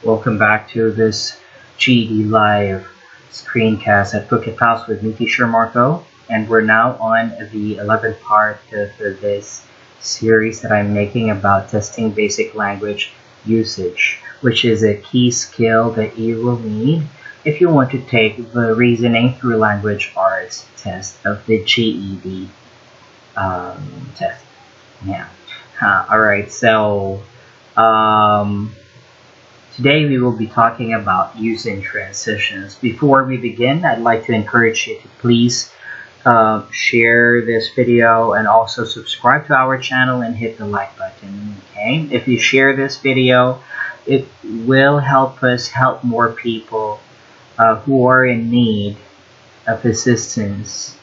Welcome back to this GD Live screencast at Phuket House with me, Teacher Marco, and we're now on the 11th part of this series that I'm making about testing basic language usage, which is a key skill that you will need if you want to take the Reasoning through Language Arts test of the GED test. Yeah. Alright, so today we will be talking about using transitions. Before we begin, I'd like to encourage you to please share this video and also subscribe to our channel and hit the like button. Okay, if you share this video, it will help us help more people who are in need of assistance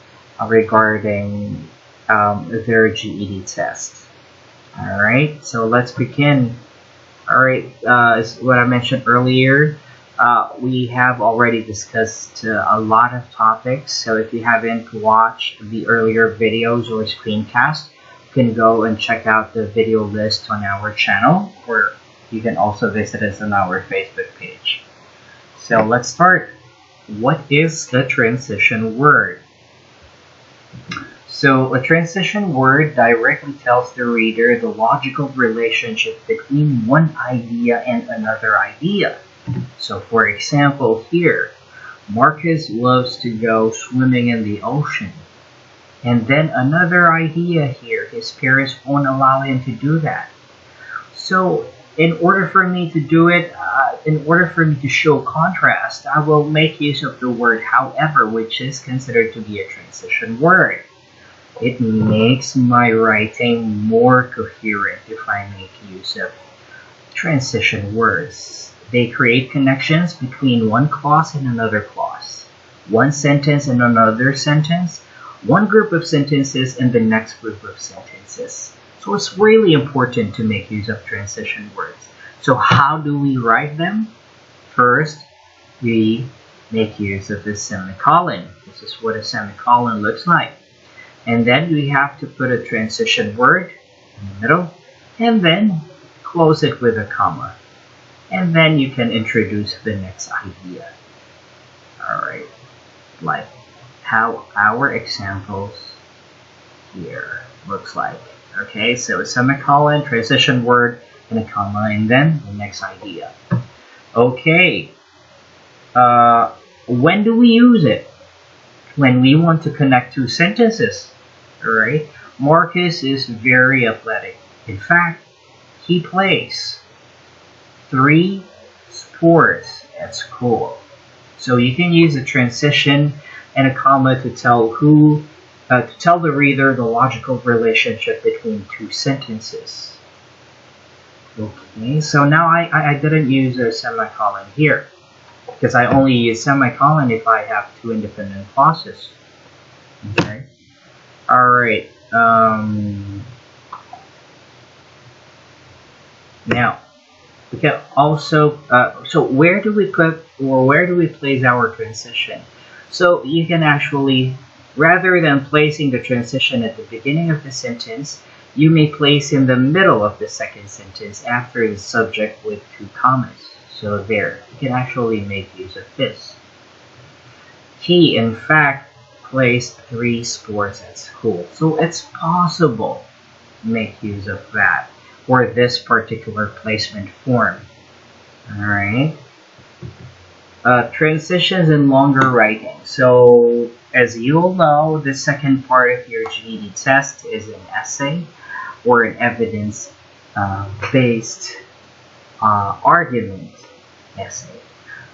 regarding their GED test. Alright, so let's begin. Alright, as what I mentioned earlier, we have already discussed a lot of topics, so if you haven't watched the earlier videos or screencasts, you can go and check out the video list on our channel, or you can also visit us on our Facebook page. So let's start. What is a transition word? So a transition word directly tells the reader the logical relationship between one idea and another idea. So for example here, Marcus loves to go swimming in the ocean. And then another idea here, his parents won't allow him to do that. So in order for me to do it, in order for me to show contrast, I will make use of the word however, which is considered to be a transition word. It makes my writing more coherent if I make use of transition words. They create connections between one clause and another clause, one sentence and another sentence, one group of sentences and the next group of sentences. So it's really important to make use of transition words. So how do we write them? First, we make use of the semicolon. This is what a semicolon looks like. And then we have to put a transition word in the middle and then close it with a comma. And then you can introduce the next idea. Alright, like how our examples here looks like. Okay, so a semicolon, transition word, and a comma, and then the next idea. Okay, when do we use it? When we want to connect two sentences. Alright, Marcus is very athletic. In fact, he plays 3 sports at school. So you can use a transition and a comma to tell the reader the logical relationship between two sentences. Okay, so now I didn't use a semicolon here because I only use semicolon if I have 2 independent clauses. Okay. Alright, now we can also so where do we put or where do we place our transition? So you can actually, rather than placing the transition at the beginning of the sentence, you may place in the middle of the second sentence after the subject with 2 commas. So there, you can actually make use of this. He, in fact, plays 3 sports at school. So it's possible to make use of that or this particular placement form. Alright. Transitions in longer writing. So as you all know, the second part of your GED test is an essay or an evidence-based argument essay.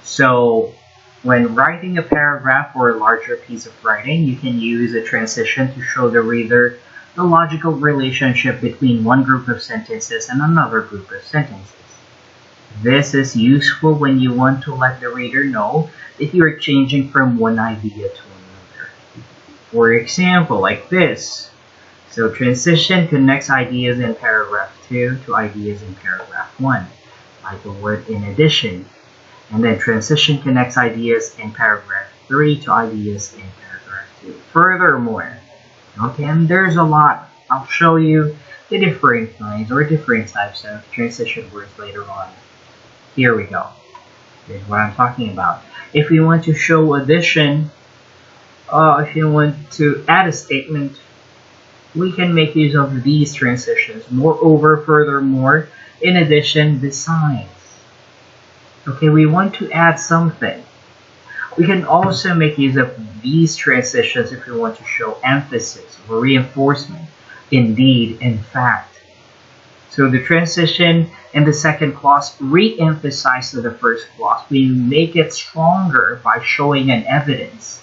So when writing a paragraph or a larger piece of writing, you can use a transition to show the reader the logical relationship between one group of sentences and another group of sentences. This is useful when you want to let the reader know that you are changing from one idea to another. For example, like this. So transition connects ideas in paragraph 2 to ideas in paragraph 1, like the word in addition. And then transition connects ideas in paragraph 3 to ideas in paragraph 2. Furthermore, okay, and there's a lot. I'll show you the different kinds or different types of transition words later on. Here we go. Is what I'm talking about. If you want to show addition, if you want to add a statement, we can make use of these transitions. Moreover, furthermore, in addition, besides. Okay, we want to add something. We can also make use of these transitions if we want to show emphasis or reinforcement. Indeed, in fact. So the transition in the second clause re-emphasizes the first clause. We make it stronger by showing an evidence.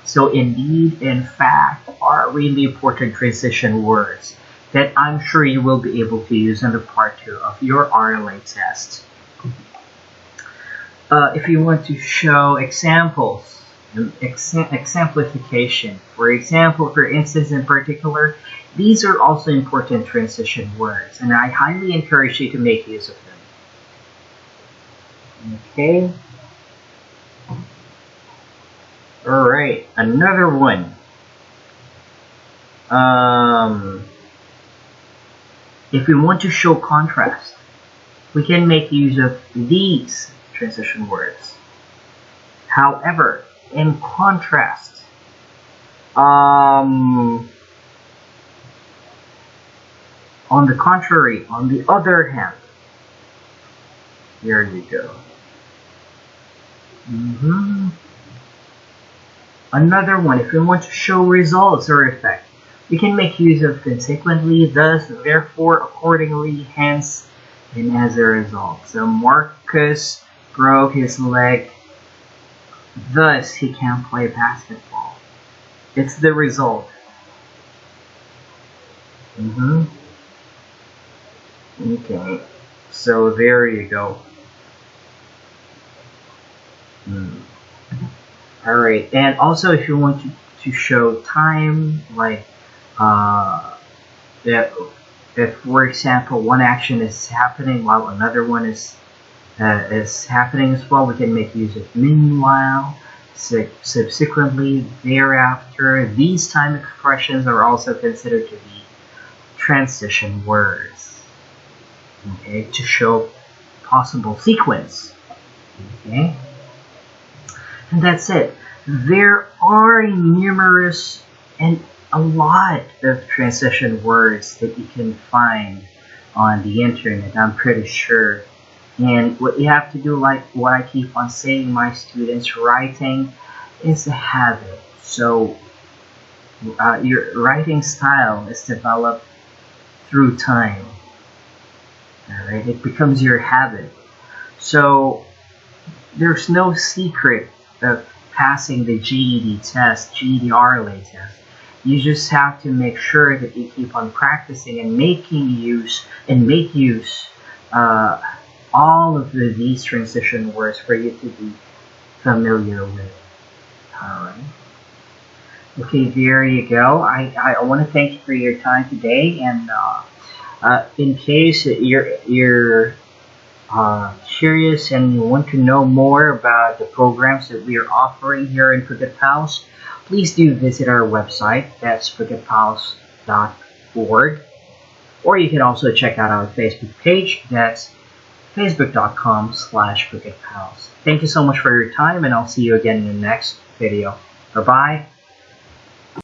So indeed, in fact, are really important transition words that I'm sure you will be able to use in the part 2 of your RLA test. If you want to show examples, exemplification, for example, for instance in particular, these are also important transition words, and I highly encourage you to make use of them. Okay. Alright, another one. If we want to show contrast, we can make use of these transition words. However, in contrast, on the contrary, on the other hand, here you go. Another one, if we want to show results or effect, we can make use of consequently, thus, therefore, accordingly, hence, and as a result. So Marcus broke his leg, thus he can't play basketball. It's the result. Okay, so there you go. Alright, and also if you want to show time, like if for example one action is happening while another one is happening as well, we can make use of meanwhile, subsequently, thereafter. These time expressions are also considered to be transition words, okay, to show possible sequence. Okay, and that's it. There are numerous and a lot of transition words that you can find on the internet, I'm pretty sure. And what you have to do, like what I keep on saying, my students, writing is a habit. So your writing style is developed through time. Alright, it becomes your habit. So there's no secret of passing the GED test, GED RLA test. You just have to make sure that you keep on practicing and make use all of these transition words for you to be familiar with. Alright. Okay, there you go. I want to thank you for your time today, and in case you're curious and you want to know more about the programs that we are offering here in Forget Pals, please do visit our website. That's forgetpals.org. Or you can also check out our Facebook page. That's facebook.com/forgetpals. Thank you so much for your time, and I'll see you again in the next video. Bye-bye.